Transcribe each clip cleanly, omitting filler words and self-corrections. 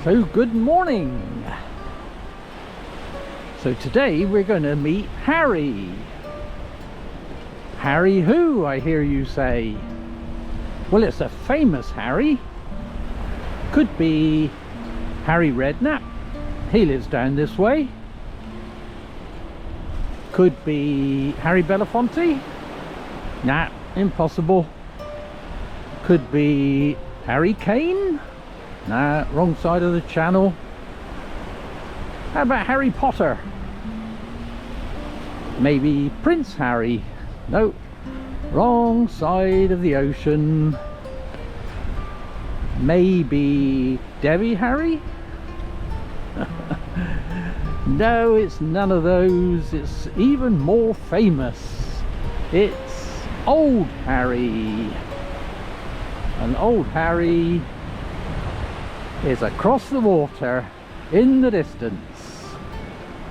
So good morning. So today we're going to meet Harry. Harry who, I hear you say? Well, it's a famous Harry. Could be Harry Redknapp. He lives down this way. Could be Harry Belafonte. Nah, impossible. Could be Harry Kane. Nah, wrong side of the channel. How about Harry Potter? Maybe Prince Harry. No, wrong side of the ocean. Maybe Debbie Harry? No, it's none of those. It's even more famous. It's Old Harry. And Old Harry is across the water in the distance.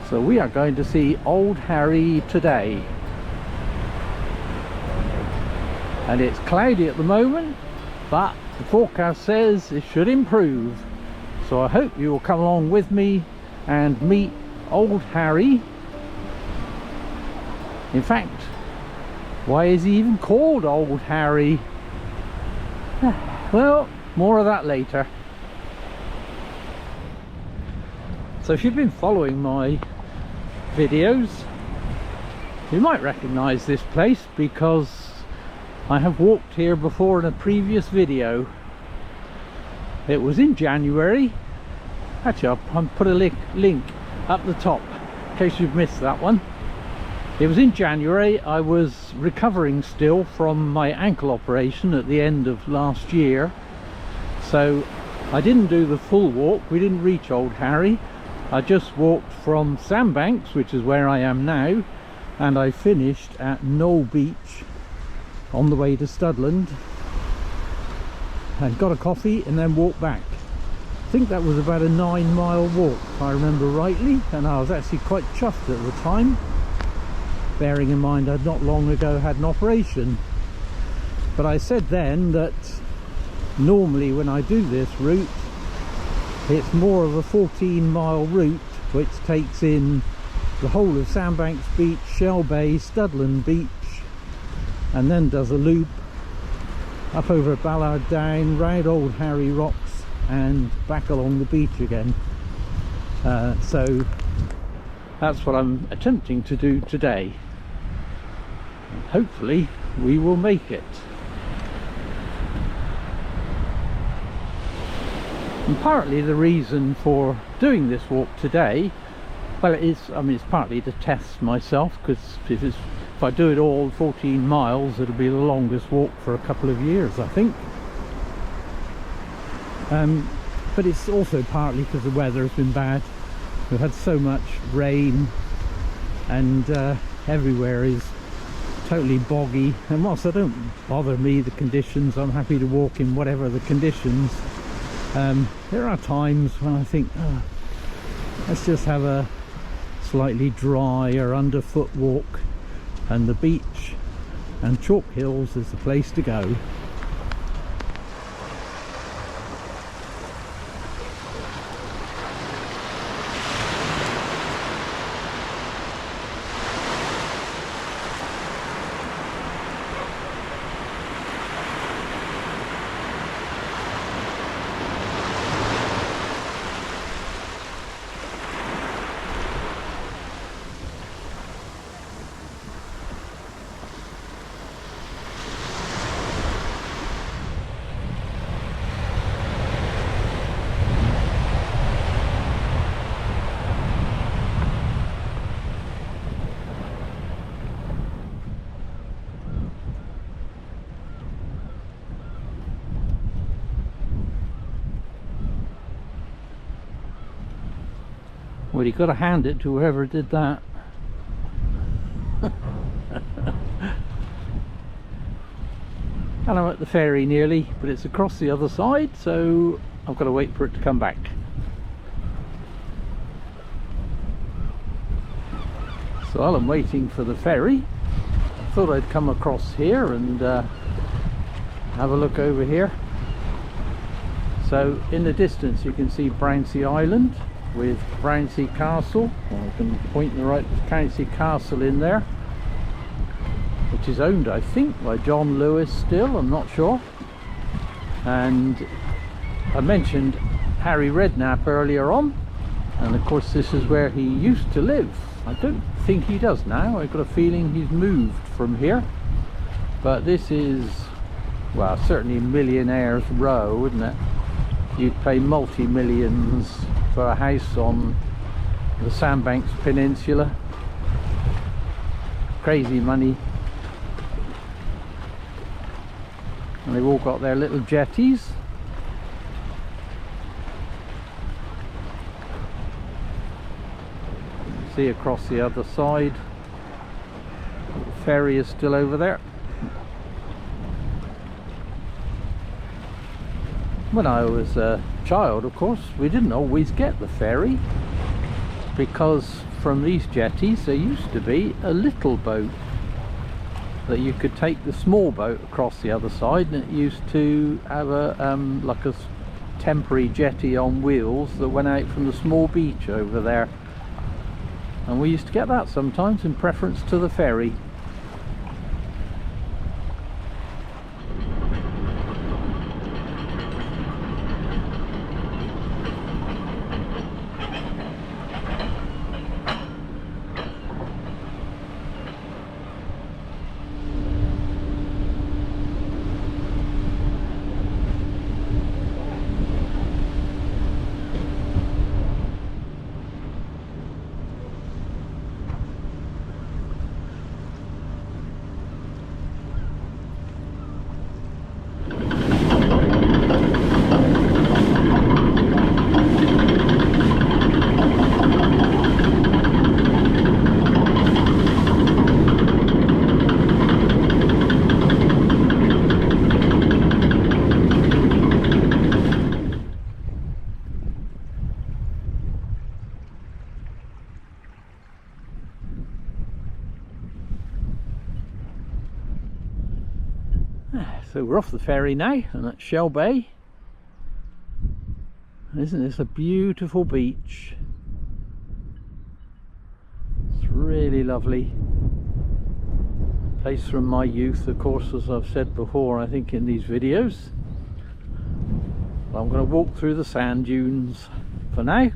So we are going to see Old Harry today. And it's cloudy at the moment, but the forecast says it should improve. So I hope you will come along with me and meet Old Harry. In fact, why is he even called Old Harry? Well, more of that later. So if you've been following my videos, you might recognize this place because I have walked here before in a previous video. It was in January. Actually, I'll put a link up the top in case you've missed that one. It was in January. I was recovering still from my ankle operation at the end of last year, so I didn't do the full walk. We didn't reach Old Harry. I just walked from Sandbanks, which is where I am now, and I finished at Knowle Beach on the way to Studland and got a coffee and then walked back. I think that was about a 9-mile walk if I remember rightly, and I was actually quite chuffed at the time, bearing in mind I'd not long ago had an operation. But I said then that normally when I do this route, it's more of a 14-mile route which takes in the whole of Sandbanks Beach, Shell Bay, Studland Beach, and then does a loop up over Ballard Down, round Old Harry Rocks and back along the beach again. So that's what I'm attempting to do today. And hopefully we will make it. And partly the reason for doing this walk today, well, it's partly to test myself, because if I do it all 14 miles, it'll be the longest walk for a couple of years, I think. But it's also partly because the weather has been bad. We've had so much rain, and everywhere is totally boggy. And whilst they don't bother me, the conditions, I'm happy to walk in whatever the conditions. There are times when I think, oh, let's just have a slightly drier underfoot walk, and the beach and Chalk Hills is the place to go. Well, you got to hand it to whoever did that. And I'm at the ferry nearly, but it's across the other side, so I've got to wait for it to come back. So while I'm waiting for the ferry, I thought I'd come across here and have a look over here. So in the distance you can see Brownsea Island with Brownsea Castle. Well, I can point the right Brownsea Castle in there, which is owned, I think, by John Lewis still, I'm not sure. And I mentioned Harry Redknapp earlier on, and of course this is where he used to live. I don't think he does now. I've got a feeling he's moved from here, but this is, well, certainly Millionaire's Row, wouldn't it? You'd pay multi-millions for a house on the Sandbanks Peninsula. Crazy money. And they've all got their little jetties. See across the other side, the ferry is still over there. When I was a child, of course, we didn't always get the ferry, because from these jetties there used to be a little boat that you could take the small boat across the other side, and it used to have a like a temporary jetty on wheels that went out from the small beach over there, and we used to get that sometimes in preference to the ferry. So we're off the ferry now, and at Shell Bay. Isn't this a beautiful beach? It's really lovely. Place from my youth, of course, as I've said before, I think in these videos. I'm going to walk through the sand dunes for now.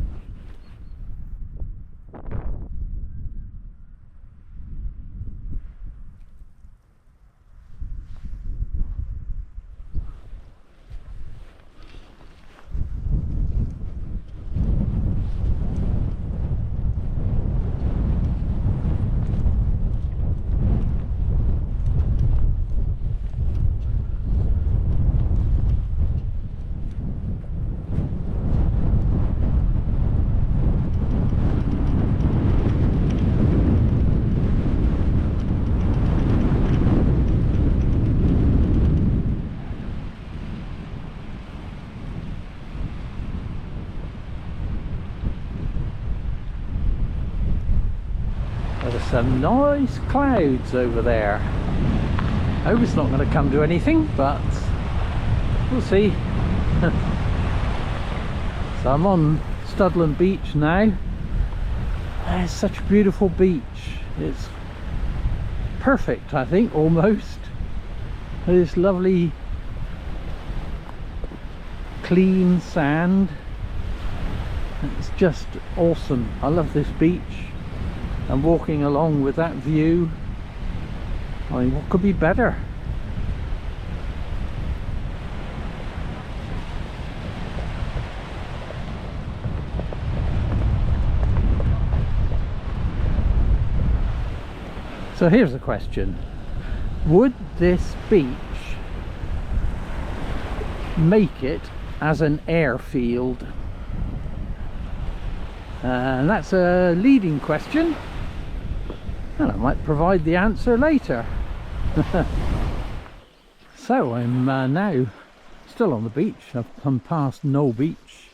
There's some nice clouds over there. I hope it's not going to come to anything, but we'll see. So I'm on Studland Beach now. It's such a beautiful beach. It's perfect, I think, almost. This lovely clean sand. It's just awesome. I love this beach. And walking along with that view, I mean, what could be better? So here's a question. Would this beach make it as an airfield? And that's a leading question. And I might provide the answer later. So I'm now still on the beach. I've come past Knoll Beach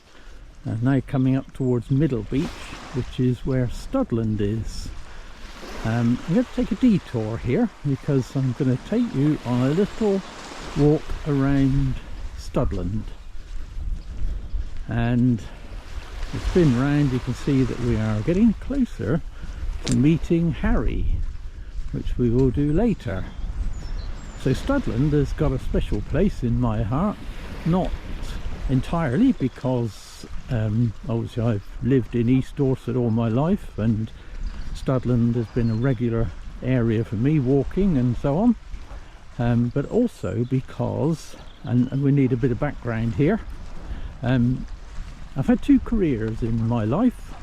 and now coming up towards Middle Beach, which is where Studland is. I'm going to take a detour here because I'm going to take you on a little walk around Studland. and the spin round, you can see that we are getting closer to meeting Harry, which we will do later. So Studland has got a special place in my heart, not entirely because obviously I've lived in East Dorset all my life, and Studland has been a regular area for me, walking and so on, but also because, and we need a bit of background here, I've had two careers in my life.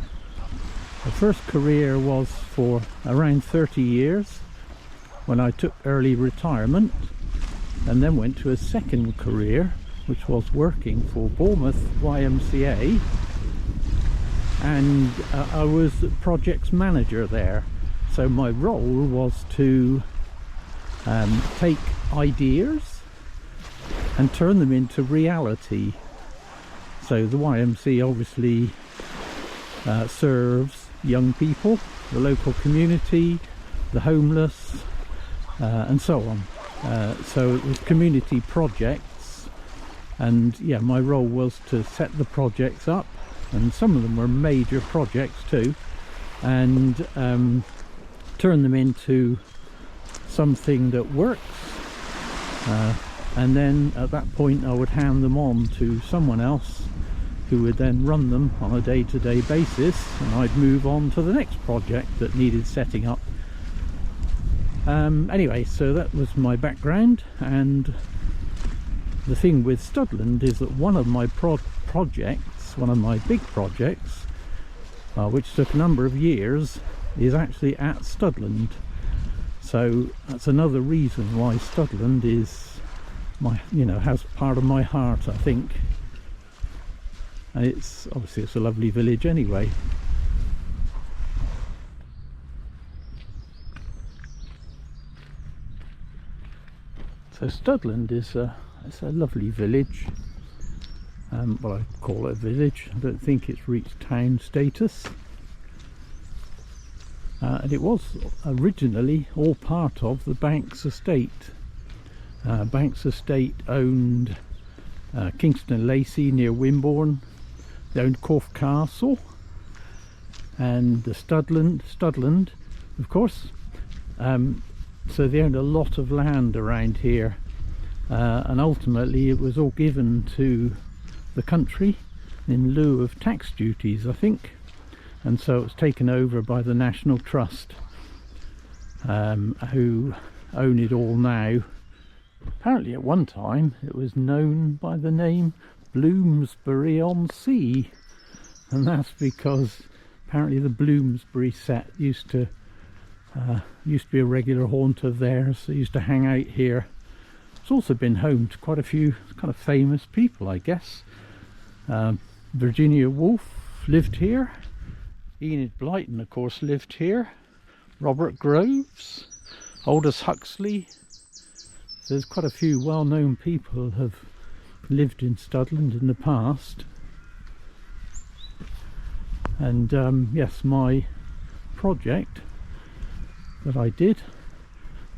The first career was for around 30 years when I took early retirement, and then went to a second career which was working for Bournemouth YMCA, and I was projects manager there. So my role was to take ideas and turn them into reality. So the YMCA obviously serves young people, the local community, the homeless, and so on. So it was community projects, and yeah, my role was to set the projects up, and some of them were major projects too, and turn them into something that works, and then at that point I would hand them on to someone else who would then run them on a day-to-day basis, and I'd move on to the next project that needed setting up. Anyway, so that was my background, and the thing with Studland is that one of my projects, one of my big projects, which took a number of years, is actually at Studland. So that's another reason why Studland is my, has part of my heart, I think. And it's obviously, it's a lovely village anyway. So Studland is it's a lovely village. Well, I call it a village. I don't think it's reached town status. And it was originally all part of the Banks estate. Banks estate owned Kingston Lacey near Wimborne. They owned Corfe Castle and the Studland, of course. So they owned a lot of land around here, and ultimately it was all given to the country in lieu of tax duties, I think, and so it was taken over by the National Trust, who own it all now. Apparently at one time it was known by the name Bloomsbury-on-Sea, and that's because apparently the Bloomsbury set used to be a regular haunt of theirs. They used to hang out here. It's also been home to quite a few kind of famous people, I guess. Virginia Woolf lived here. Enid Blyton, of course, lived here. Robert Groves, Aldous Huxley. There's quite a few well-known people have lived in Studland in the past. And yes, my project that I did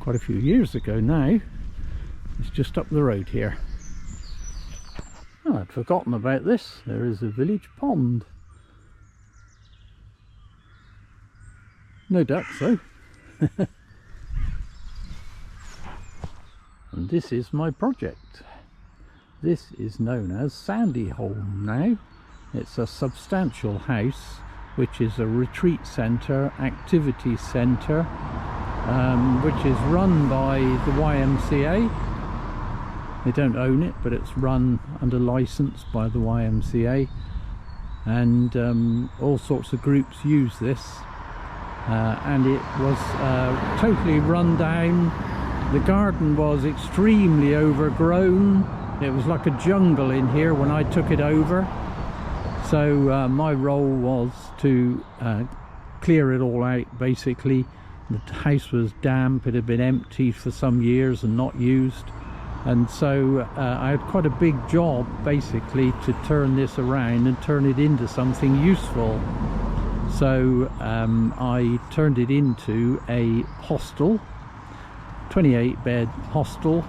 quite a few years ago now is just up the road here. Oh, I'd forgotten about this. There is a village pond. No ducks though. And this is my project. This is known as Sandyholm now. It's a substantial house which is a retreat centre, activity centre, which is run by the YMCA. They don't own it, but it's run under licence by the YMCA, and all sorts of groups use this, and it was totally run down. The garden was extremely overgrown. It was like a jungle in here when I took it over. So my role was to clear it all out, basically. The house was damp, it had been empty for some years and not used, and so I had quite a big job basically to turn this around and turn it into something useful. So I turned it into a hostel, 28 bed hostel,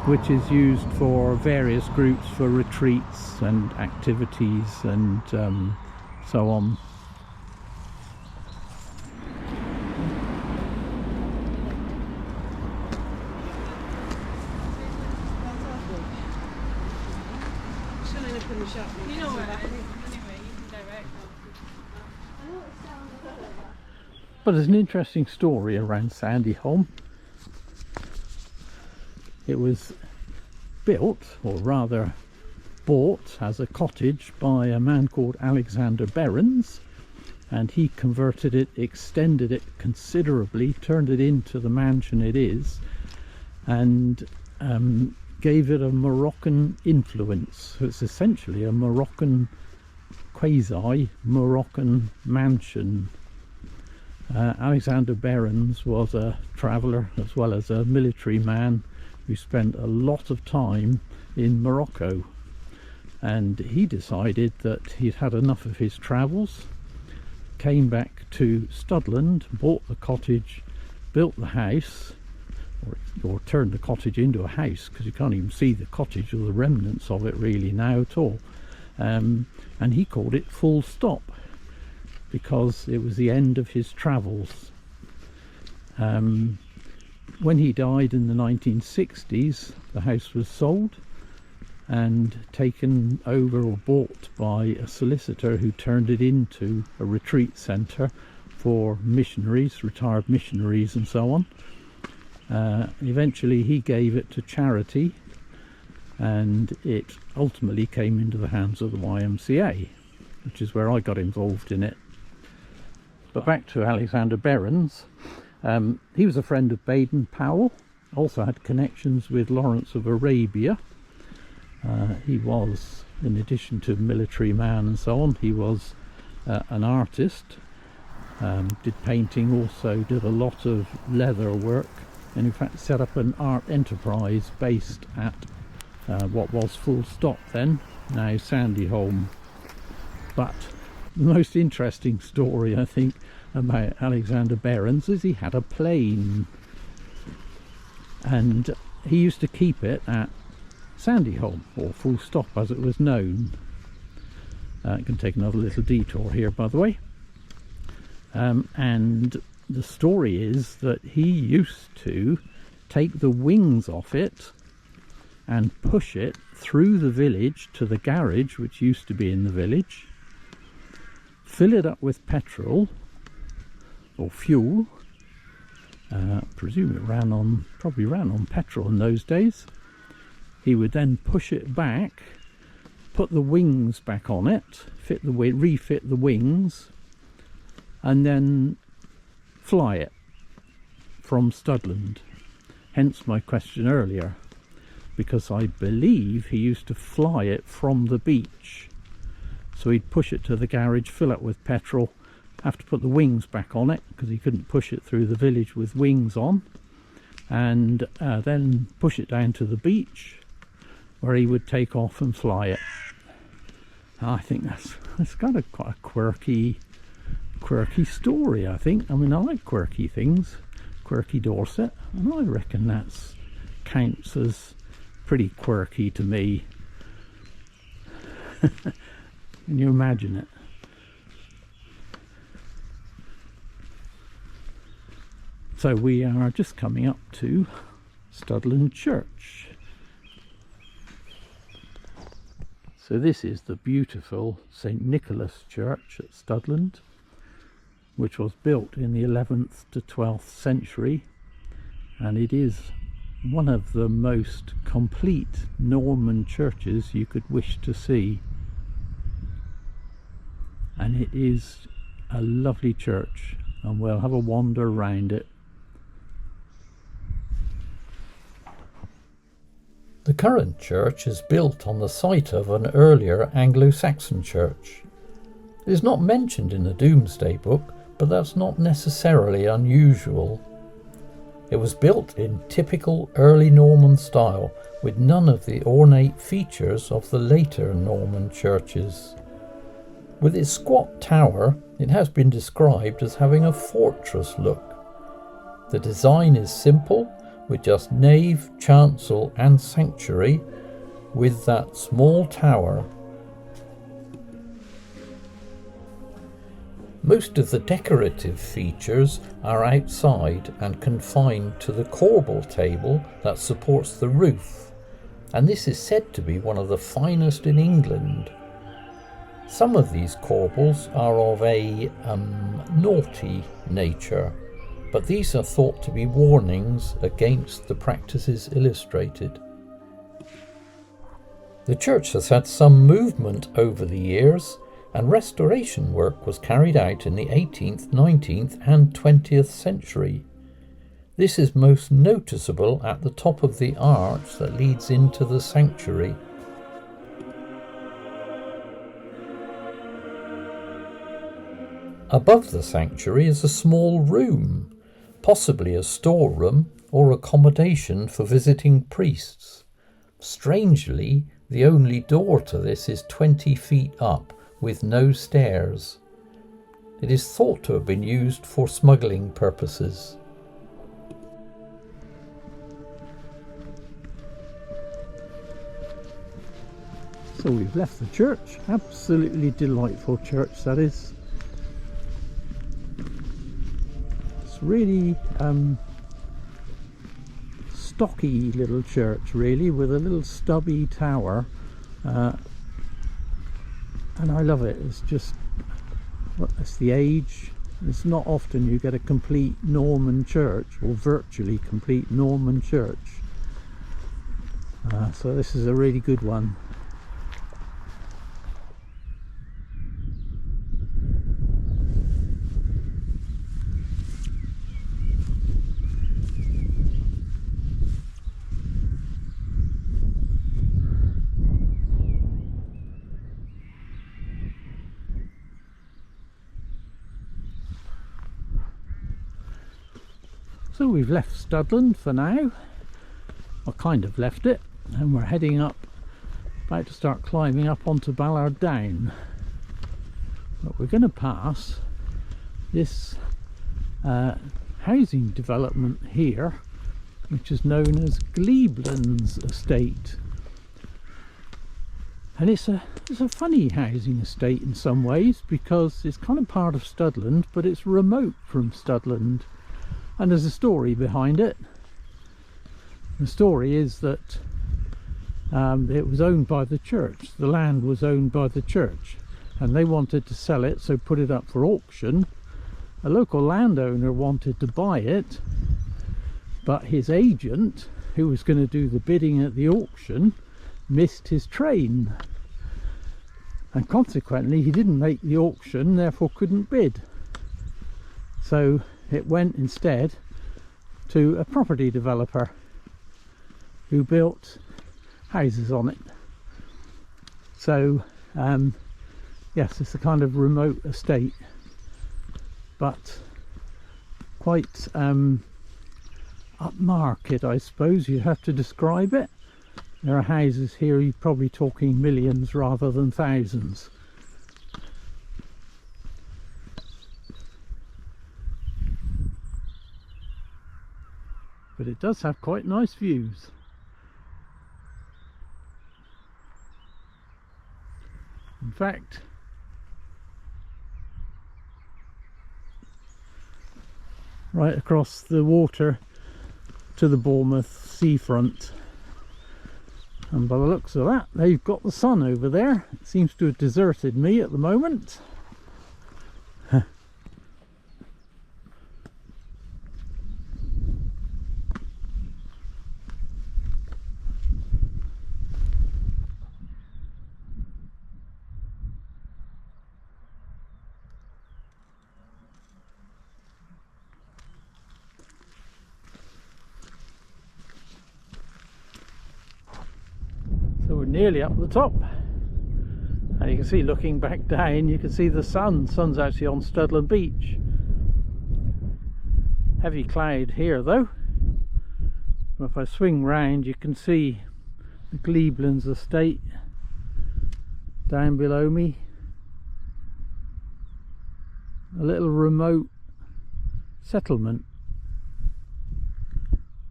which is used for various groups for retreats and activities and so on. You know where that is anyway, you can direct them. But there's an interesting story around Sandyholm. It was built, or rather bought, as a cottage by a man called Alexander Behrens, and he converted it, extended it considerably, turned it into the mansion it is, and gave it a Moroccan influence. So it's essentially a Moroccan, quasi-Moroccan mansion. Alexander Behrens was a traveller as well as a military man who spent a lot of time in Morocco, and he decided that he'd had enough of his travels, came back to Studland, bought the cottage, built the house, or turned the cottage into a house, because you can't even see the cottage or the remnants of it really now at all, and he called it Full Stop because it was the end of his travels. When he died in the 1960s, the house was sold and taken over or bought by a solicitor who turned it into a retreat centre for missionaries, retired missionaries and so on. Eventually he gave it to charity, and it ultimately came into the hands of the YMCA, which is where I got involved in it. But back to Alexander Behrens. He was a friend of Baden-Powell, also had connections with Lawrence of Arabia. He was, in addition to military man and so on, he was an artist, did painting, also did a lot of leather work, and in fact set up an art enterprise based at what was Full Stop then, now Sandyholm. But the most interesting story, I think, about Alexander Behrens is he had a plane, and he used to keep it at Sandyholm, or Full Stop as it was known. I can take another little detour here, by the way. And the story is that he used to take the wings off it and push it through the village to the garage, which used to be in the village, fill it up with petrol or fuel, presume it probably ran on petrol in those days. He would then push it back, put the wings back on it, refit the wings, and then fly it from Studland. Hence my question earlier, because I believe he used to fly it from the beach. So he'd push it to the garage, fill it with petrol, have to put the wings back on it because he couldn't push it through the village with wings on, and then push it down to the beach where he would take off and fly it. I think that's kind of quite a quirky story, I think. I mean, I like quirky things, quirky Dorset, and I reckon that's counts as pretty quirky to me. Can you imagine it? So we are just coming up to Studland Church. So this is the beautiful St. Nicholas Church at Studland, which was built in the 11th to 12th century, and it is one of the most complete Norman churches you could wish to see. And it is a lovely church, and we'll have a wander around it. The current church is built on the site of an earlier Anglo-Saxon church. It is not mentioned in the Domesday Book, but that's not necessarily unusual. It was built in typical early Norman style, with none of the ornate features of the later Norman churches. With its squat tower, it has been described as having a fortress look. The design is simple, with just nave, chancel and sanctuary, with that small tower. Most of the decorative features are outside and confined to the corbel table that supports the roof, and this is said to be one of the finest in England. Some of these corbels are of a naughty nature, but these are thought to be warnings against the practices illustrated. The church has had some movement over the years, and restoration work was carried out in the 18th, 19th and 20th century. This is most noticeable at the top of the arch that leads into the sanctuary. Above the sanctuary is a small room, possibly a storeroom or accommodation for visiting priests. Strangely, the only door to this is 20 feet up, with no stairs. It is thought to have been used for smuggling purposes. So we've left the church. Absolutely delightful church, that is. It's really stocky little church, really, with a little stubby tower, and I love it. It's just, it's the age. It's not often you get a complete Norman church, or virtually complete Norman church, so this is a really good one. So we've left Studland for now, or kind of left it, and we're heading up, about to start climbing up onto Ballard Down. But we're going to pass this housing development here, which is known as Gleeblands Estate. And it's a funny housing estate in some ways, because it's kind of part of Studland, but it's remote from Studland. And there's a story behind it. The story is that it was owned by the church. The land was owned by the church, and they wanted to sell it, so put it up for auction. A local landowner wanted to buy it, but his agent, who was going to do the bidding at the auction, missed his train, and consequently he didn't make the auction, therefore couldn't bid. So it went instead to a property developer who built houses on it. So yes, it's a kind of remote estate, but quite upmarket, I suppose you have to describe it. There are houses here, you're probably talking millions rather than thousands. But it does have quite nice views. In fact, right across the water to the Bournemouth seafront. And by the looks of that, they've got the sun over there. It seems to have deserted me at the moment. So we're nearly up the top, and you can see, looking back down, you can see the sun. Sun's actually on Studland Beach. Heavy cloud here though. But if I swing round, you can see the Gleeblands estate down below me. A little remote settlement,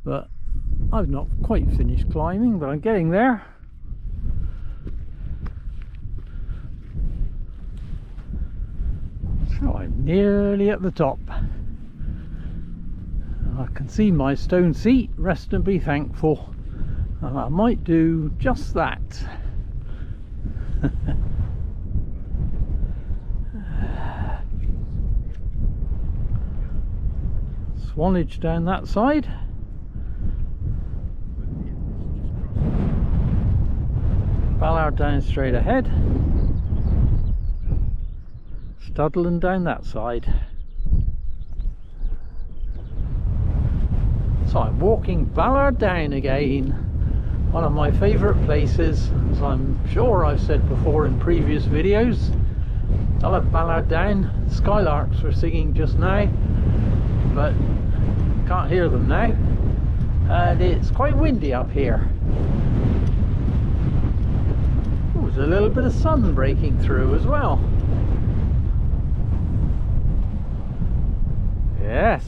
but I've not quite finished climbing, but I'm getting there. So I'm nearly at the top. I can see my stone seat, rest and be thankful. And I might do just that. Swanage down that side. Ballard Down straight ahead. Studland down that side. So I'm walking Ballard Down again, one of my favourite places, as I'm sure I've said before in previous videos. I love Ballard Down. Skylarks were singing just now, but can't hear them now, and it's quite windy up here. Oh, there's a little bit of sun breaking through as well. Yes.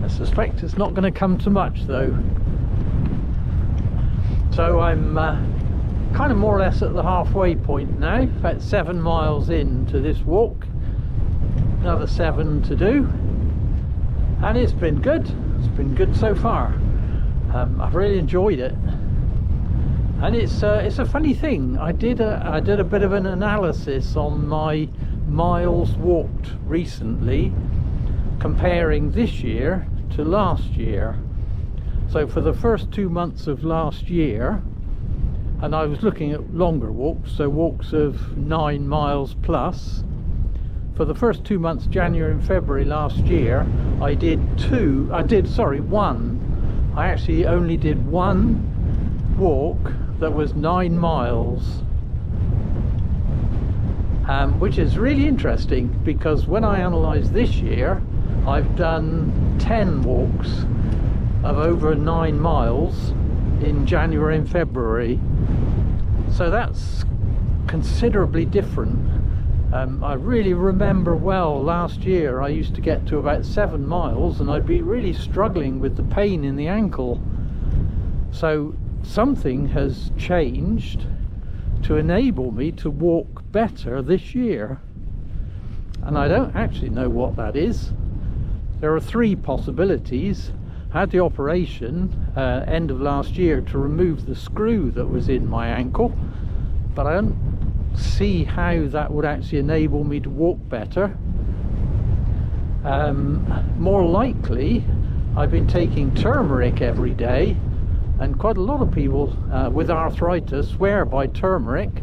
I suspect it's not going to come to much though. So I'm kind of more or less at the halfway point now, about 7 miles into this walk. Another 7 to do, and it's been good. It's been good so far. I've really enjoyed it, and it's a funny thing. I did a bit of an analysis on my miles walked recently, comparing this year to last year. So for the first 2 months of last year, and I was looking at longer walks, so walks of 9 miles plus. For the first 2 months, January and February last year, I actually only did one walk that was 9 miles. Which is really interesting, because when I analysed this year, I've done 10 walks of over 9 miles in January and February, so that's considerably different. I really remember well last year I used to get to about 7 miles and I'd be really struggling with the pain in the ankle. So something has changed to enable me to walk better this year, and I don't actually know what that is. There are 3 possibilities. I had the operation end of last year to remove the screw that was in my ankle, but I don't see how that would actually enable me to walk better. More likely I've been taking turmeric every day, and quite a lot of people with arthritis swear by turmeric,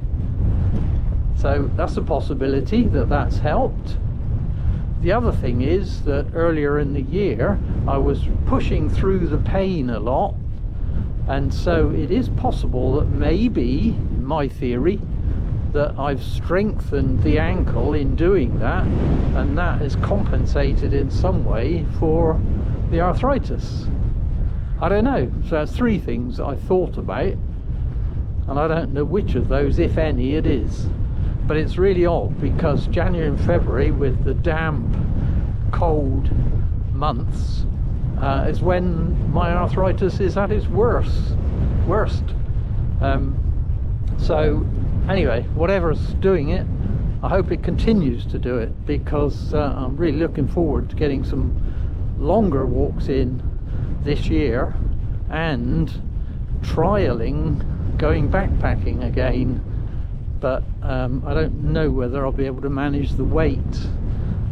so that's a possibility that that's helped. The other thing is that earlier in the year I was pushing through the pain a lot, and so it is possible that maybe, in my theory, that I've strengthened the ankle in doing that, and that has compensated in some way for the arthritis. I don't know. So that's 3 things I thought about, and I don't know which of those, if any, it is. But it's really odd, because January and February, with the damp, cold months, is when my arthritis is at its worst. So anyway, whatever's doing it, I hope it continues to do it, because I'm really looking forward to getting some longer walks in this year and trialing going backpacking again. But I don't know whether I'll be able to manage the weight,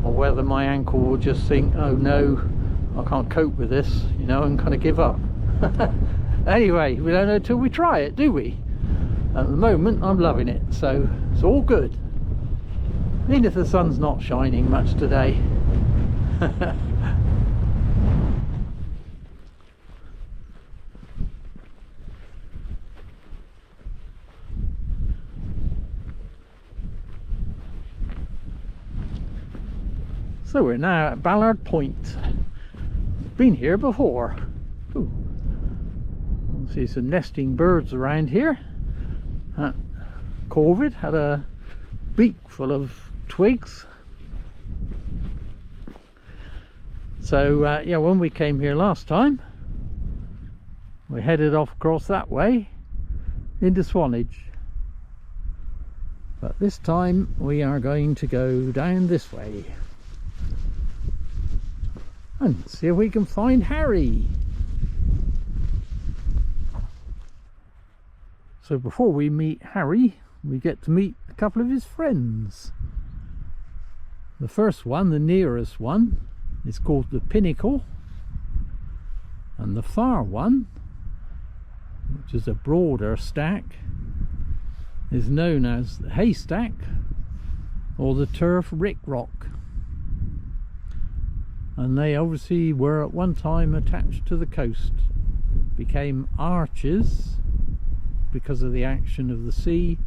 or whether my ankle will just think, oh no, I can't cope with this, you know, and kind of give up. Anyway, we don't know till we try it, do we? At the moment I'm loving it, so it's all good, even if the sun's not shining much today. So we're now at Ballard Point. Been here before. Ooh. See some nesting birds around here. Corvid had a beak full of twigs. So yeah, when we came here last time, we headed off across that way into Swanage, but this time we are going to go down this way and see if we can find Harry. So before we meet Harry, we get to meet a couple of his friends. The first one, the nearest one, is called the Pinnacle, and the far one, which is a broader stack, is known as the Haystack or the Turf Rick Rock. And they obviously were at one time attached to the coast, became arches because of the action of the sea.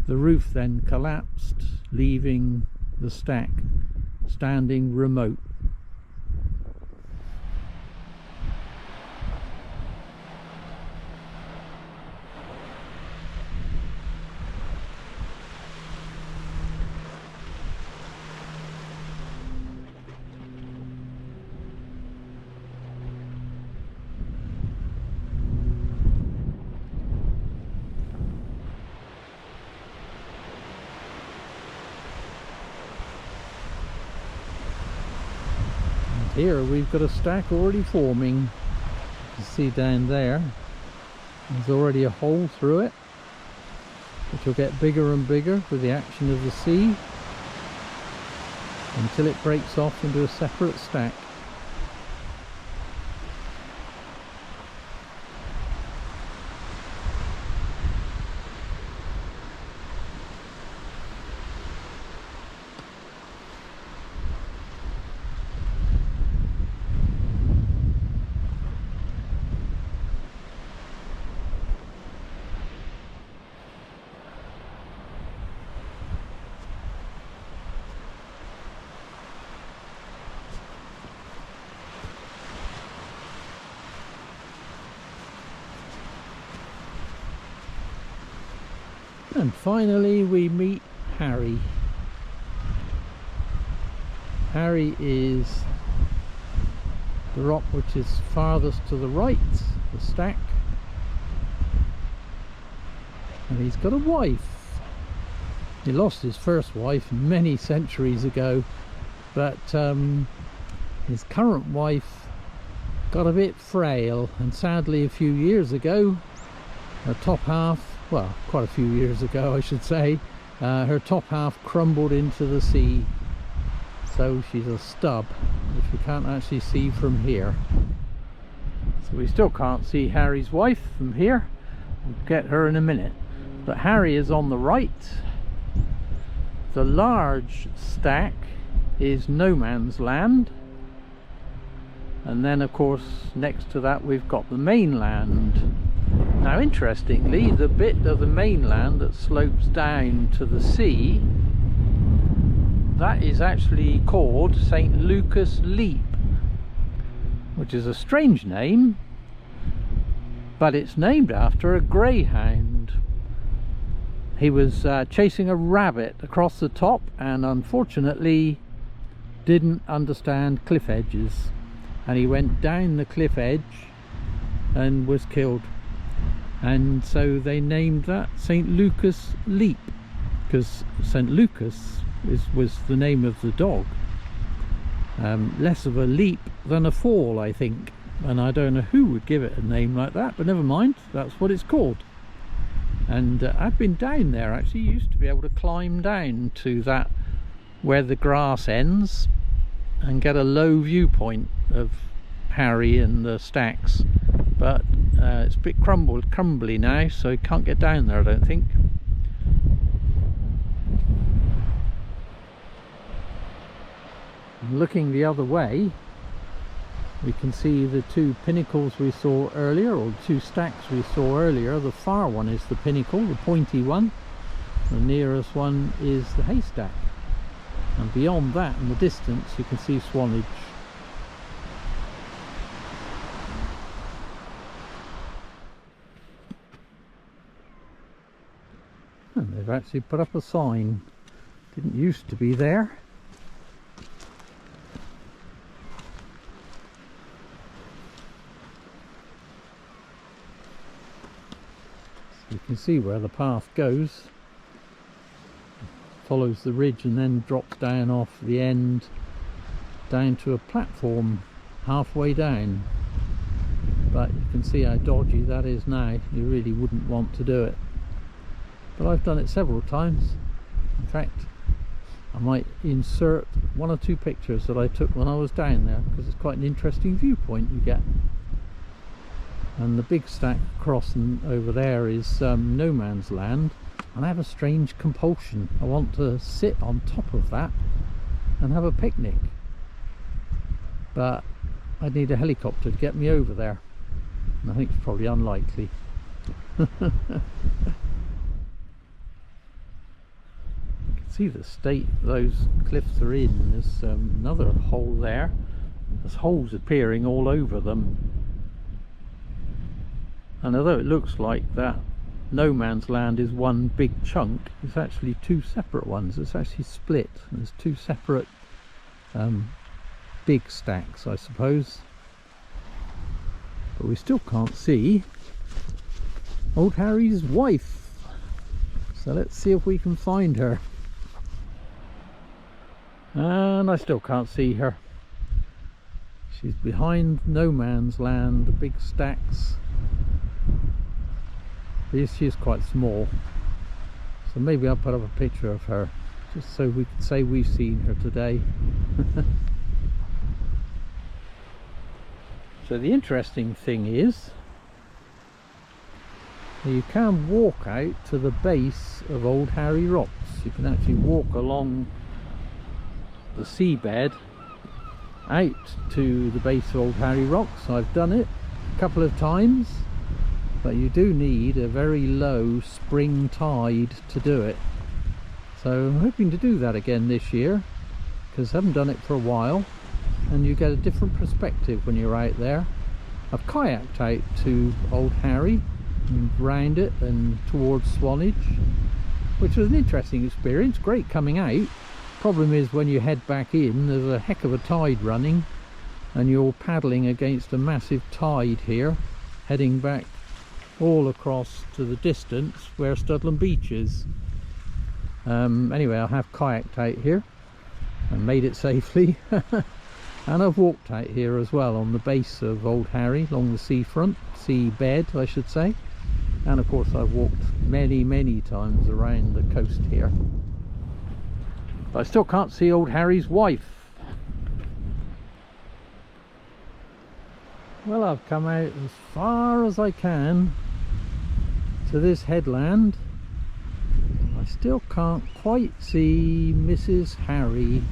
The roof then collapsed, leaving the stack standing remote. Here we've got a stack already forming. You can see down there, there's already a hole through it, which will get bigger and bigger with the action of the sea until it breaks off into a separate stack. And finally we meet Harry. Harry is the rock which is farthest to the right, the stack, and he's got a wife. He lost his first wife many centuries ago, but his current wife got a bit frail, and sadly a few years ago her top half, well, quite a few years ago I should say, her top half crumbled into the sea, so she's a stub which we can't actually see from here. So we still can't see Harry's wife from here. We'll get her in a minute, but Harry is on the right. The large stack is no man's land, and then of course next to that we've got the mainland. Now interestingly, the bit of the mainland that slopes down to the sea, that is actually called St. Lucas Leap, which is a strange name, but it's named after a greyhound. He was chasing a rabbit across the top and unfortunately didn't understand cliff edges, and he went down the cliff edge and was killed. And so they named that St. Lucas Leap, because St. Lucas was the name of the dog. Less of a leap than a fall, I think, and I don't know who would give it a name like that, but never mind, that's what it's called. And I've been down there actually. You used to be able to climb down to that where the grass ends and get a low viewpoint of Harry and the stacks, but it's a bit crumbly now, so you can't get down there, I don't think. And looking the other way, we can see the two pinnacles we saw earlier, or the two stacks we saw earlier. The far one is the pinnacle, the pointy one. The nearest one is the haystack, and beyond that in the distance you can see Swanage. And they've actually put up a sign. Didn't used to be there. You can see where the path goes. Follows the ridge and then drops down off the end down to a platform halfway down. But you can see how dodgy that is now. You really wouldn't want to do it. But I've done it several times. In fact, I might insert 1 or 2 pictures that I took when I was down there, because it's quite an interesting viewpoint you get. And the big stack across and over there is no man's land, and I have a strange compulsion. I want to sit on top of that and have a picnic, but I'd need a helicopter to get me over there, and I think it's probably unlikely. See the state those cliffs are in. There's another hole there. There's holes appearing all over them, and although it looks like that no man's land is one big chunk, it's actually 2 separate ones. It's actually split. There's 2 separate big stacks, I suppose, but we still can't see old Harry's wife, so let's see if we can find her. And I still can't see her. She's behind no man's land, the big stacks. She is quite small, so maybe I'll put up a picture of her just so we can say we've seen her today. So the interesting thing is you can walk out to the base of Old Harry Rocks. You can actually walk along the seabed out to the base of Old Harry Rocks. I've done it a couple of times, but you do need a very low spring tide to do it. So I'm hoping to do that again this year, because I haven't done it for a while, and you get a different perspective when you're out there. I've kayaked out to Old Harry and round it and towards Swanage, which was an interesting experience. Great coming out. Problem is, when you head back in, there's a heck of a tide running, and you're paddling against a massive tide here, heading back all across to the distance where Studland Beach is. Anyway, I have kayaked out here and made it safely. And I've walked out here as well on the base of Old Harry, along the seafront, seabed I should say. And of course I've walked many times around the coast here. But I still can't see Old Harry's wife. Well, I've come out as far as I can to this headland. I still can't quite see Mrs. Harry,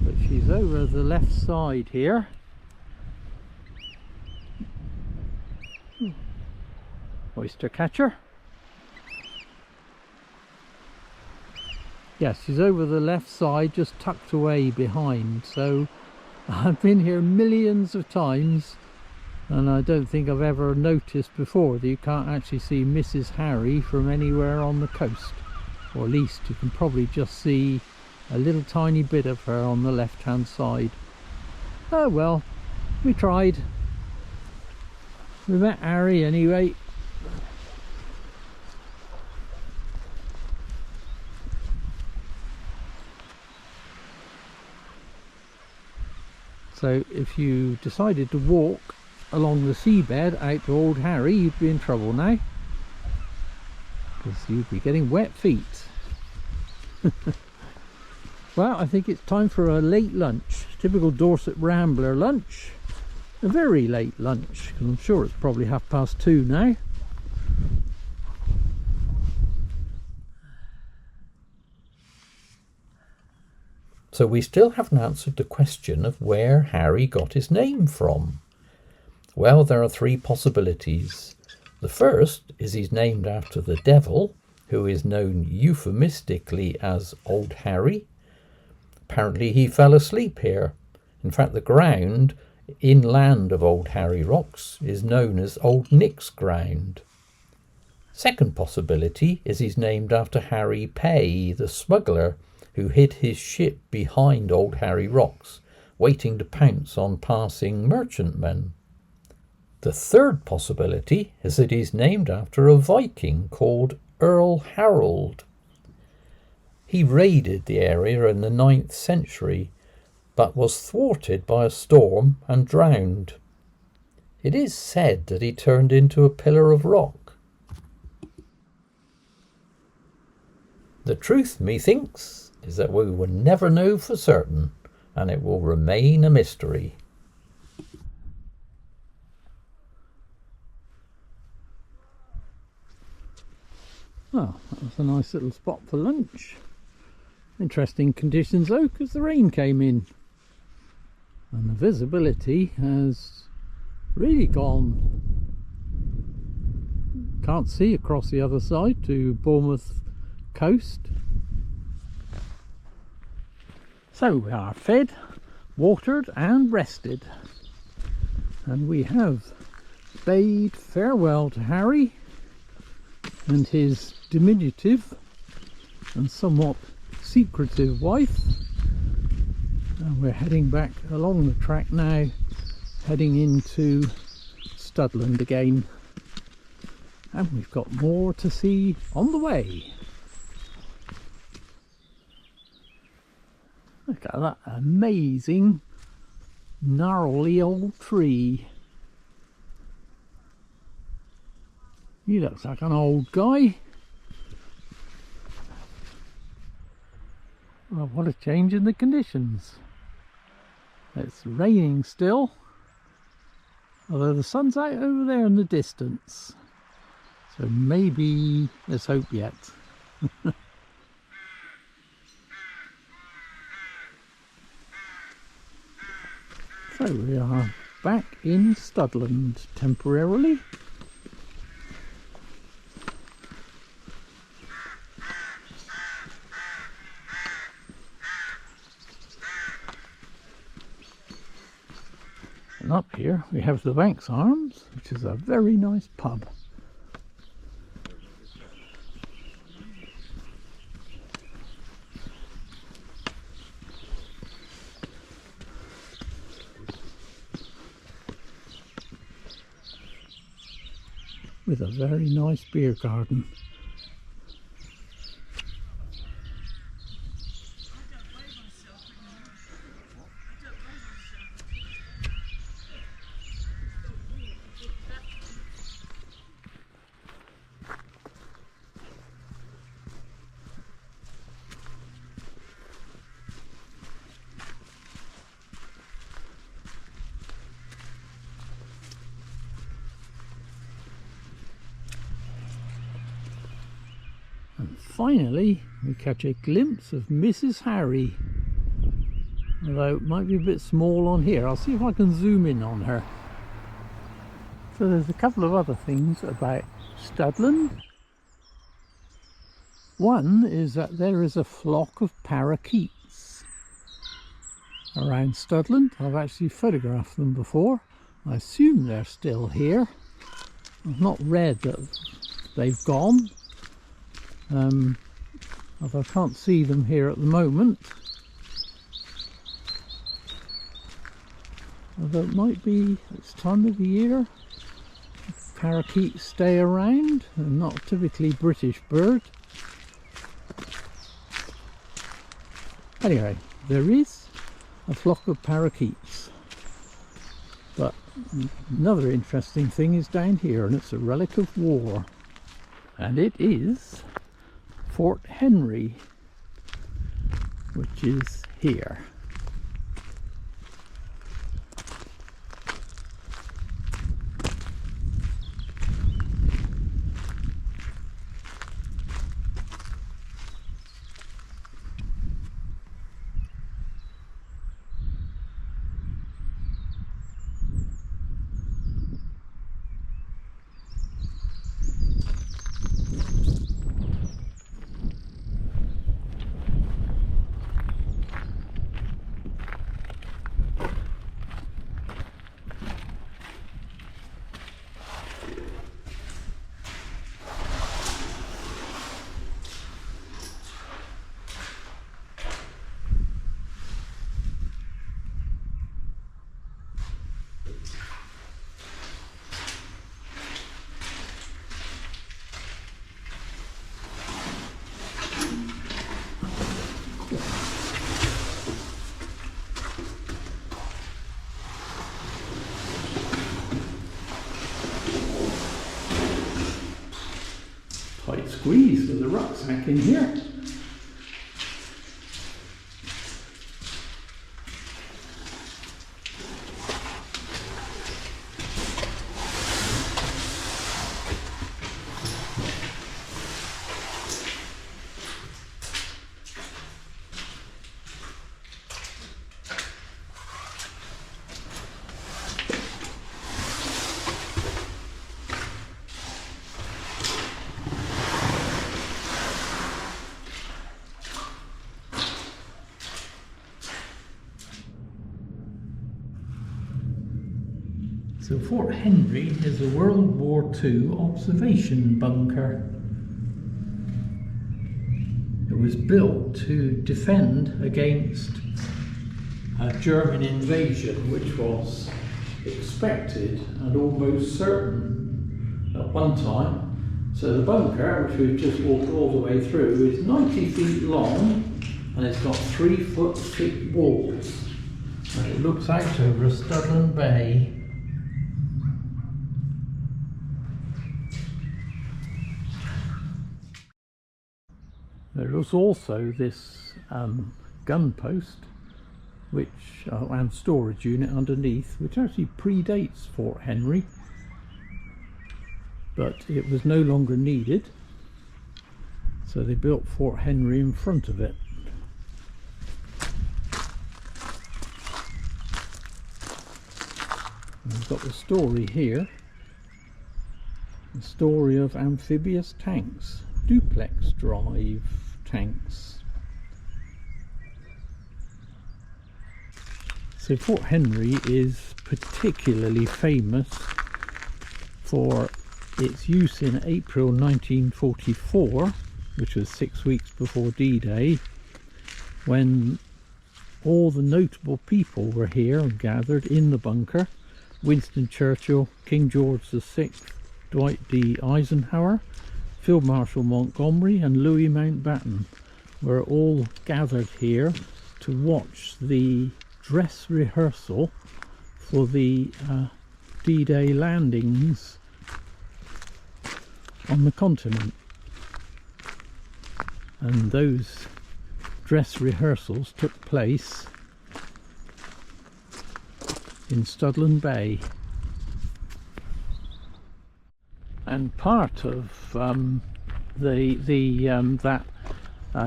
but she's over the left side here. Oyster catcher. Yes, she's over the left side, just tucked away behind. So I've been here millions of times, and I don't think I've ever noticed before that you can't actually see Mrs. Harry from anywhere on the coast. Or at least you can probably just see a little tiny bit of her on the left hand side. Oh well, we tried. We met Harry anyway. So if you decided to walk along the seabed out to Old Harry, you'd be in trouble now, because you'd be getting wet feet. Well, I think it's time for a late lunch. Typical Dorset Rambler lunch. A very late lunch, because I'm sure it's probably 2:30 now. So we still haven't answered the question of where Harry got his name from. Well, there are 3 possibilities. The first is he's named after the devil, who is known euphemistically as Old Harry. Apparently he fell asleep here. In fact, the ground inland of Old Harry Rocks is known as Old Nick's Ground. Second possibility is he's named after Harry Pay, the smuggler, who hid his ship behind Old Harry Rocks, waiting to pounce on passing merchantmen. The third possibility is that he's named after a Viking called Earl Harold. He raided the area in the 9th century, but was thwarted by a storm and drowned. It is said that he turned into a pillar of rock. The truth, methinks, is that we will never know for certain, and it will remain a mystery. Oh, that was a nice little spot for lunch. Interesting conditions though, because the rain came in. And the visibility has really gone. Can't see across the other side to Bournemouth coast. So we are fed, watered and rested. And we have bade farewell to Harry and his diminutive and somewhat secretive wife, and we're heading back along the track now, heading into Studland again, and we've got more to see on the way. Look at that amazing gnarly old tree. He looks like an old guy. Well, what a change in the conditions. It's raining still, although the sun's out over there in the distance. So maybe, let's hope yet. So we are back in Studland temporarily. And up here we have the Banks Arms, which is a very nice pub. With a very nice beer garden. And finally we catch a glimpse of Mrs. Harry, although it might be a bit small on here. I'll see if I can zoom in on her. So there's a couple of other things about Studland. One is that there is a flock of parakeets around Studland. I've actually photographed them before. I assume they're still here. I've not read that they've gone. Although I can't see them here at the moment. Although it might be this time of the year. Parakeets stay around. They're not typically British bird. Anyway, there is a flock of parakeets. But another interesting thing is down here, and it's a relic of war. And it is Fort Henry, which is here. squeeze with the rucksack in here. So Fort Henry is a World War II observation bunker. It was built to defend against a German invasion, which was expected and almost certain at one time. So the bunker, which we've just walked all the way through, is 90 feet long and it's got 3-foot thick walls. And it looks out over Studland Bay. There was also this gun post, which and storage unit underneath, which actually predates Fort Henry, but it was no longer needed, so they built Fort Henry in front of it. And we've got the story here, the story of amphibious tanks, duplex drive tanks. So Fort Henry is particularly famous for its use in April 1944, which was 6 weeks before D-Day, when all the notable people were here and gathered in the bunker. Winston Churchill, King George VI, Dwight D. Eisenhower, Field Marshal Montgomery and Louis Mountbatten were all gathered here to watch the dress rehearsal for the D-Day landings on the continent. And those dress rehearsals took place in Studland Bay. And part of that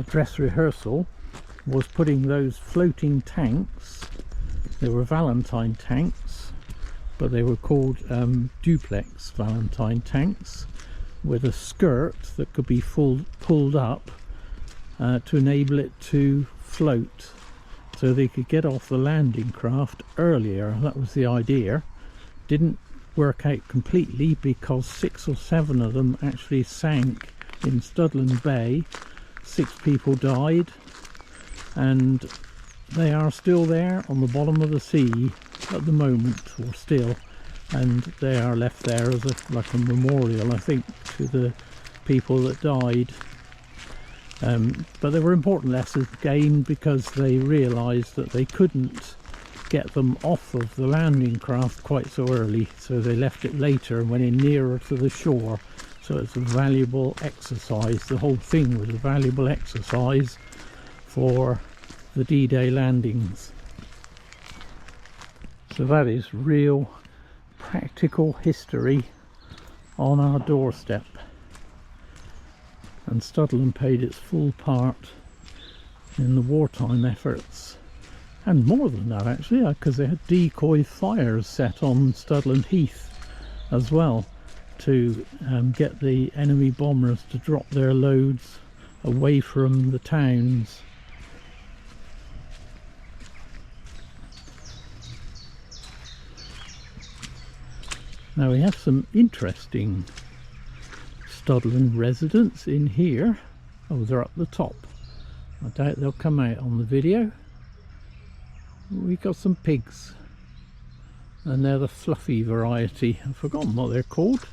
dress rehearsal was putting those floating tanks. They were Valentine tanks, but they were called duplex Valentine tanks, with a skirt that could be pulled up to enable it to float, so they could get off the landing craft earlier. That was the idea. Didn't work out completely because 6 or 7 of them actually sank in Studland Bay. 6 people died, and they are still there on the bottom of the sea at the moment, or still, and they are left there as like a memorial, I think, to the people that died. But there were important lessons gained, because they realised that they couldn't get them off of the landing craft quite so early, so they left it later and went in nearer to the shore. So it's a valuable exercise. The whole thing was a valuable exercise for the D-Day landings. So that is real practical history on our doorstep, and Studland played its full part in the wartime efforts. And more than that, actually, because they had decoy fires set on Studland Heath as well, to get the enemy bombers to drop their loads away from the towns. Now we have some interesting Studland residents in here. Oh, they're up the top. I doubt they'll come out on the video. We've got some pigs, and they're the fluffy variety. I've forgotten what they're called.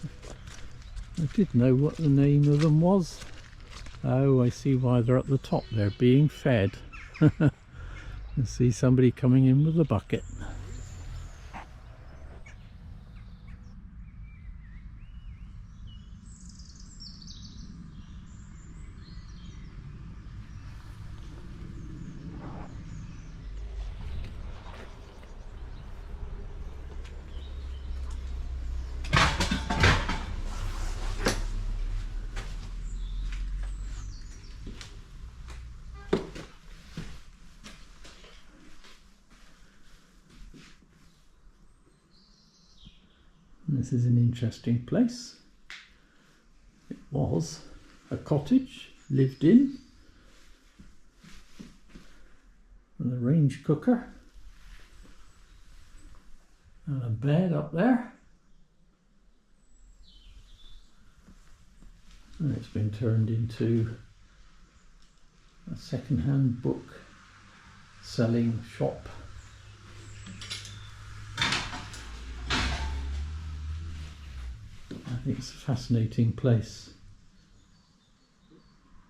I did know what the name of them was. Oh, I see why they're at the top. They're being fed. I see somebody coming in with a bucket. This is an interesting place. It was a cottage lived in, and a range cooker, and a bed up there. And it's been turned into a second-hand book selling shop. I think it's a fascinating place.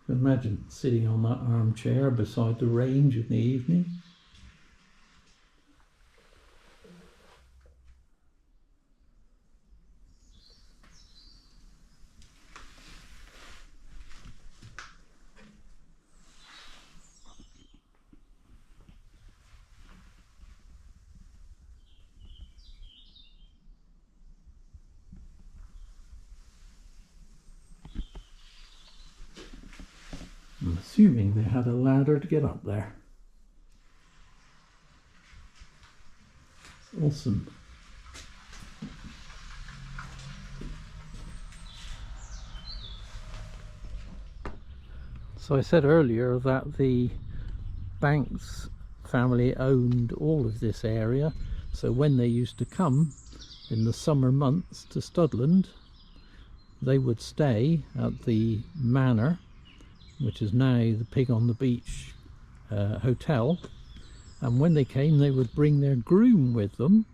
Imagine sitting on that armchair beside the range in the evening. I'm assuming they had a ladder to get up there. It's awesome. So I said earlier that the Banks family owned all of this area, so when they used to come in the summer months to Studland, they would stay at the manor, which is now the Pig on the Beach hotel, and when they came they would bring their groom with them,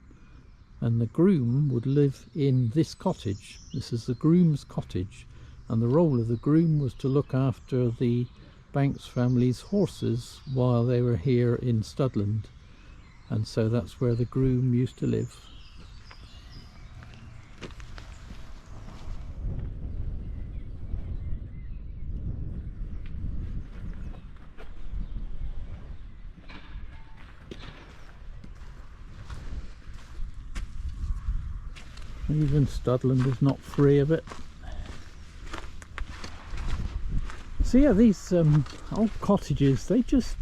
and the groom would live in this cottage. This is the groom's cottage, and the role of the groom was to look after the Banks family's horses while they were here in Studland, and so that's where the groom used to live. Even Studland is not free of it. So yeah, these old cottages, they just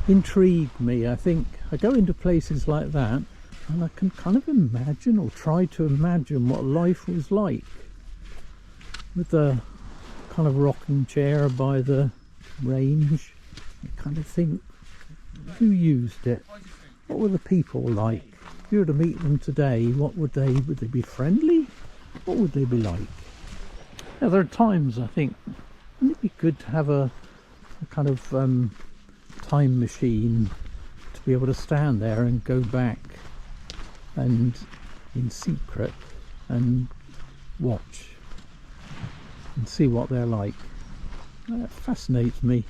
intrigue me. I think I go into places like that and I can kind of imagine, or try to imagine, what life was like with the kind of rocking chair by the range. You kind of think, who used it? What were the people like? If you were to meet them today, what would they be friendly? What would they be like? Now, there are times I think, wouldn't it be good to have a kind of time machine to be able to stand there and go back and in secret and watch and see what they're like. That fascinates me.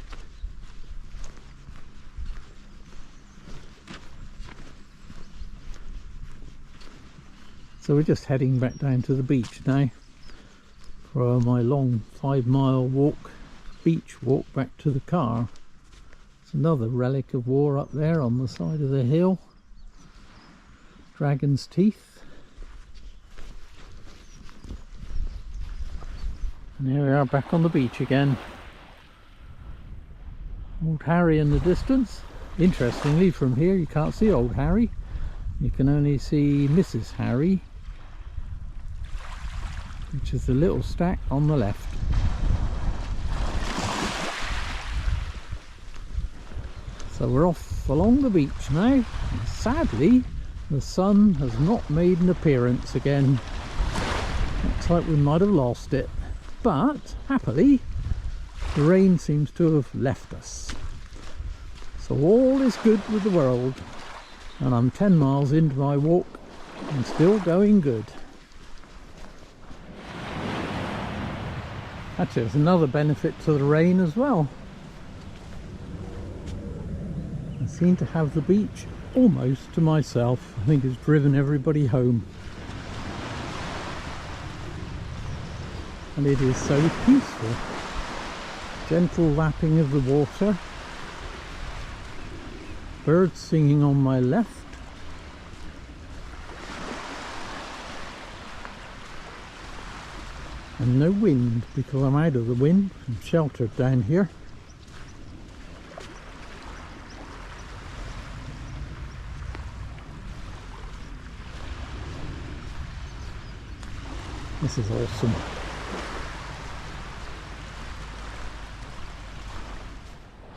So we're just heading back down to the beach now for my long 5-mile walk, beach walk back to the car. It's another relic of war up there on the side of the hill. Dragon's teeth. And here we are back on the beach again. Old Harry in the distance. Interestingly, from here you can't see old Harry. You can only see Mrs. Harry, which is the little stack on the left. So we're off along the beach now. And sadly, the sun has not made an appearance again. Looks like we might have lost it, but happily the rain seems to have left us. So all is good with the world, and I'm 10 miles into my walk and still going good. Actually, there's another benefit to the rain as well. I seem to have the beach almost to myself. I think it's driven everybody home. And it is so peaceful. Gentle lapping of the water. Birds singing on my left. And no wind, because I'm out of the wind. I'm sheltered down here. This is awesome.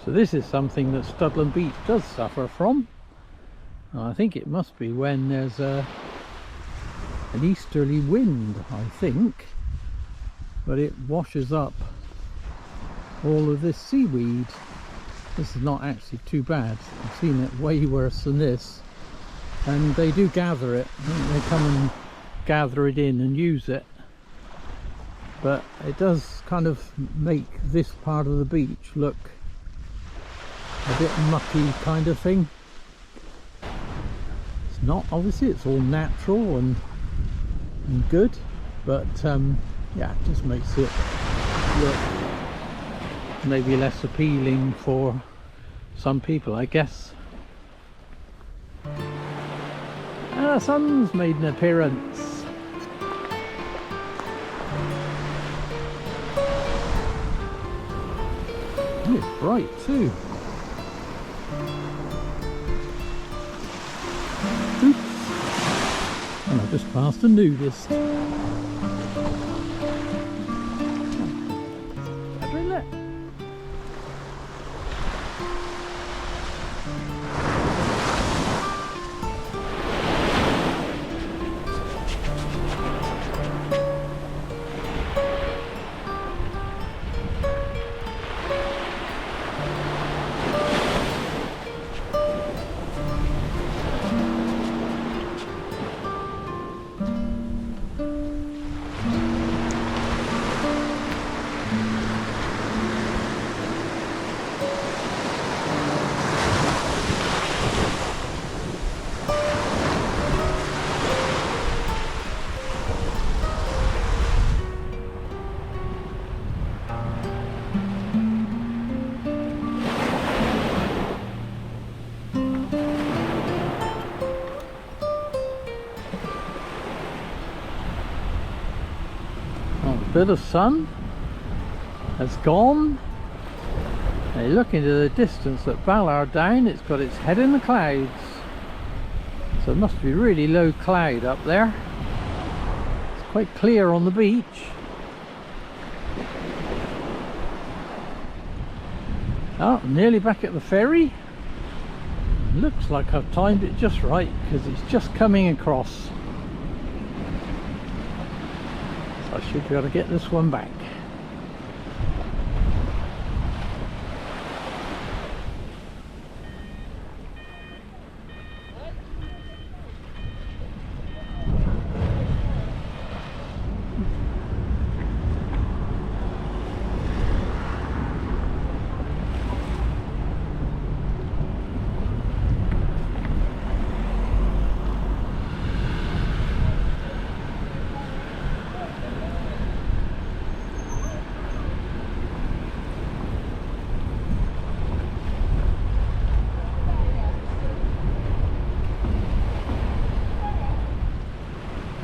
So this is something that Studland Beach does suffer from. I think it must be when there's an easterly wind, I think, but it washes up all of this seaweed. This is not actually too bad. I've seen it way worse than this, and they do gather it. I think they come and gather it in and use it, but it does kind of make this part of the beach look a bit mucky kind of thing. It's not, obviously it's all natural and good, but yeah, it just makes it look maybe less appealing for some people, I guess. And the sun's made an appearance. And it's bright too. Oops. And I just passed a nudist. Better in there. Bit of sun has gone. Now you look into the distance at Ballard Down, it's got its head in the clouds, so it must be really low cloud up there. It's quite clear on the beach. Oh, nearly back at the ferry. Looks like I've timed it just right because it's just coming across. I should be able to get this one back.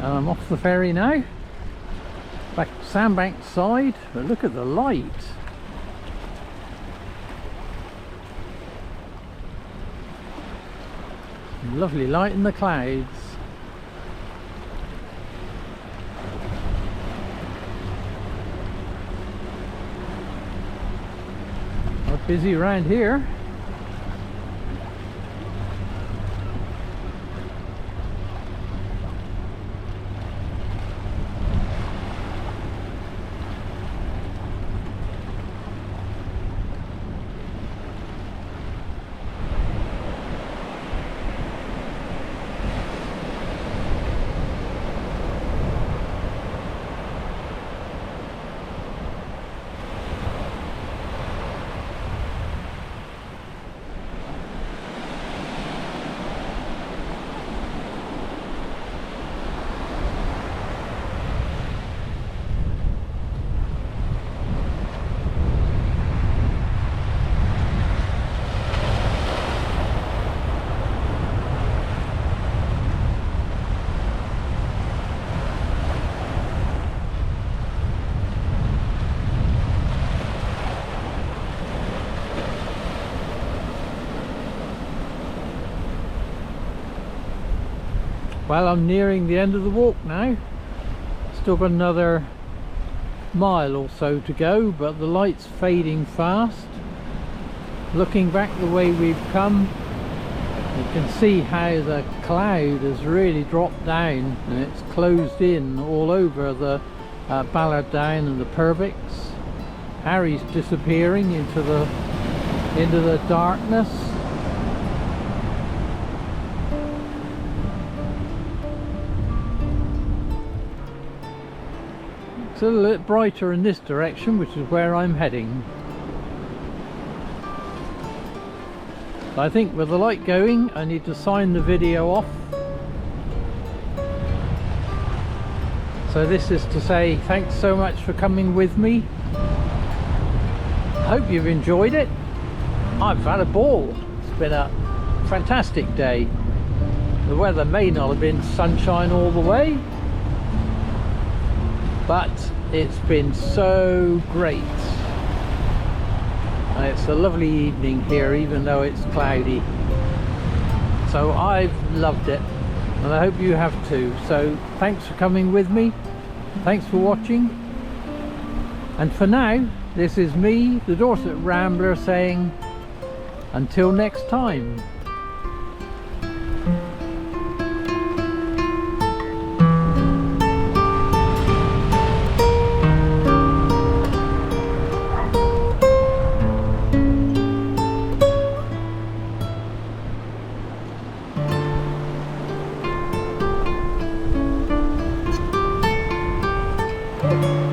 And I'm off the ferry now, back to Sandbanks side, but look at the light. Lovely light in the clouds. Not busy around here. Well, I'm nearing the end of the walk now, Still got another mile or so to go, but the light's fading fast. Looking back the way we've come, you can see how the cloud has really dropped down and it's closed in all over the Ballard Down and the Purbex. Harry's disappearing into the darkness. It's a little bit brighter in this direction, which is where I'm heading. I think with the light going, I need to sign the video off. So this is to say thanks so much for coming with me. I hope you've enjoyed it. I've had a ball. It's been a fantastic day. The weather may not have been sunshine all the way, but it's been so great. And it's a lovely evening here, even though it's cloudy. So I've loved it, and I hope you have too. So thanks for coming with me. Thanks for watching. And for now, this is me, the Dorset Rambler, saying until next time. Thank you.